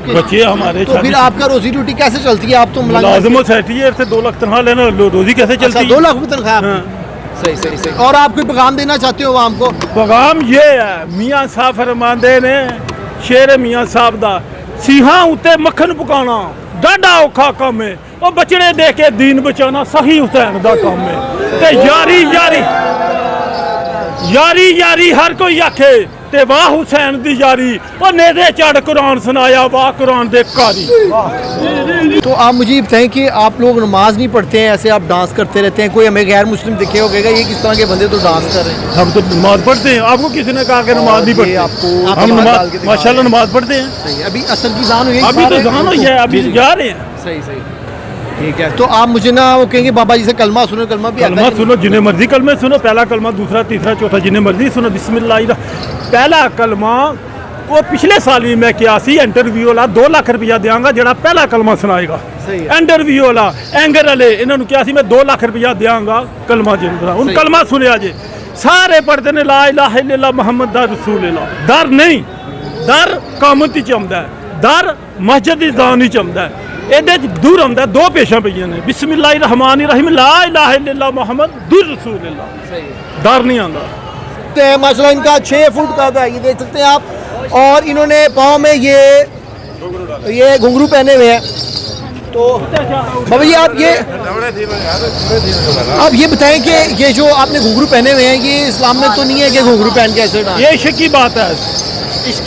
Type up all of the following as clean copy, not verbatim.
आपके? बच्चे हमारे। तो फिर आपका रोजी रोटी कैसे चलती है? आप तो मुलाजिम सेठियर से 2 लाख तनख्वाह लेना, रोजी कैसे चलती है? 2 लाख रुपए तनख्वाह आपकी? सही सही सही। और आप कोई पैगाम देना चाहते हो आवाम को? पैगाम ये है, मियाँ साहब फरमाते ने, शेर मियाँ साहब दा, सीहा उत्ते मक्खन पकाना डाढा औखा काम है, और बचड़े दे के दीन बचाना सही हुसैन दा काम है। ते यारी यारी यारी यारी हर कोई आखे ते वाह हुसैन दी यारी, और नेदे चढ़ कुरान सुनाया वाह कुरान दे कारी। तो आप मुझे बताएं कि आप लोग नमाज नहीं पढ़ते हैं, ऐसे आप डांस करते रहते हैं, कोई हमें गैर मुस्लिम दिखे होगा ये किस तरह के बंदे तो डांस कर रहे हैं? हम तो नमाज पढ़ते हैं। आपको किसी ने कहा कि नमाज नहीं पढ़ते? आपको हम नमाज माशाल्लाह नमाज पढ़ते हैं। सही। अभी असल की जान हुई, अभी तो जान हुई है, अभी जा रहे हैं। सही सही ठीक है। तो आप मुझे ना वो कहेंगे बाबा जी से कलमा सुनो, कलमा भी आता कलमा है? सुनो, जिन्हें मर्जी कलमे सुनो, पहला कलमा, दूसरा, तीसरा, चौथा, जिन्हें मर्जी सुनो। बिस्मिल्लाह। पहला कलमा वो पिछले साल ही मैं किया सी इंटरव्यू वाला, 2 लाख रुपया देंगा जरा पहला कलमा सुनाएगा। इंटरव्यू वाला एंगर वाले इन्होंने किया सी मैं 2 लाख रुपया देंगा कलमा जिंदा उन कलमा सुनिया जे सारे पढ़ते ने ला इलाहा इल्लल्लाह मुहम्मद रसूलुल्लाह। डर नहीं, डर कामत ही चमदा है, डर मस्जिद ही दान ही चमदा है। ਇਹਦੇ दूर आंदा 2 पेशा पईयां ने, बिस्मिल्लाहिर रहमानिर रहीम, ला इलाहा इल्लल्लाह मुहम्मद रसूलुल्लाह। सही। डर नहीं आंदा। तो माशाल्लाह इनका 6 फुट का है, ये देख सकते हैं आप। और इन्होंने पाँव में ये घुंघरू पहने हुए हैं। तो बाबा जी आप ये बताएं कि ये जो आपने घुंघरू पहने हुए हैं ये इस्लाम में तो नहीं है कि घुंघरू पहन के ऐसे डांस? ये इश्क की बात है। इश्क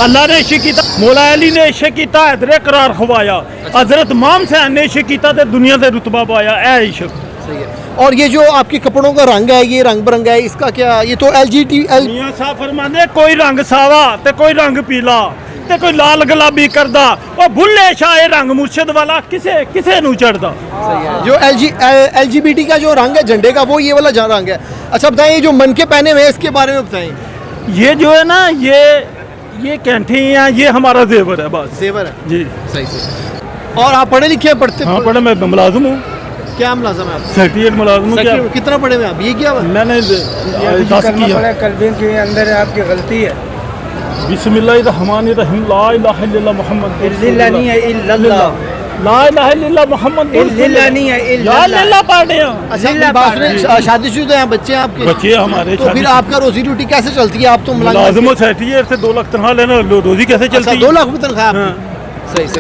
अल्लाह ने इश्क किया, मौला अली ने इश्क किया, हैदर करार खवाया, हजरत इमाम हुसैन ने इश्क किया ते दुनिया से रुतबा पाया। ऐ इश्क। सही है। और ये जो आपके कपड़ों का रंग है, ये रंग बिरंगा है, इसका क्या? ये तो मियां साहब फरमाते कोई रंग सावा ते कोई रंग पीला ते कोई लाल गुलाबी करदा, और भुल्ले शाह रंग मुर्शिद वाला किसे नू चढ़दा। जो LGBT का जो रंग है झंडे का, वो ये वाला रंग है। अच्छा बताइए जो मन के पहने हुए इसके बारे में बताएं। ये जो है ना ये कैंठी है, ये हमारा जेवर है, बस जेवर है जी। सही सही। और आप पढ़े लिखे हैं? पढ़ते? हाँ पढ़े, मैं मुलाजिम हूँ। क्या मुलाजिम है आप? सेक्रेटरी मुलाजिम हूँ। कितना पढ़े हुए आप? ये क्या मैंने 10 किया। कल्बे के अंदर आपकी गलती है। बिस्मिल्लाहिर रहमानिर रहीम, ला इलाहा इल्लल्लाह मुहम्मद इल्लल्लाह नहीं है, इल्लल्लाह। ला इलाहा इल्लल्लाह मुहम्मद इल्लल्लाह नहीं है, इल्लल्लाह पढ़ रहे हैं। अच्छा शादीशुदा हैं बच्चे आपके? बच्चे हमारे। तो फिर आपका रोजी रोटी कैसे चलती है? आप तो मुलाजिम सेठियर से 2 लाख तनख्वाह लेना, रोजी कैसे चलती है? 2 लाख रुपए तनख्वाह? सही सही।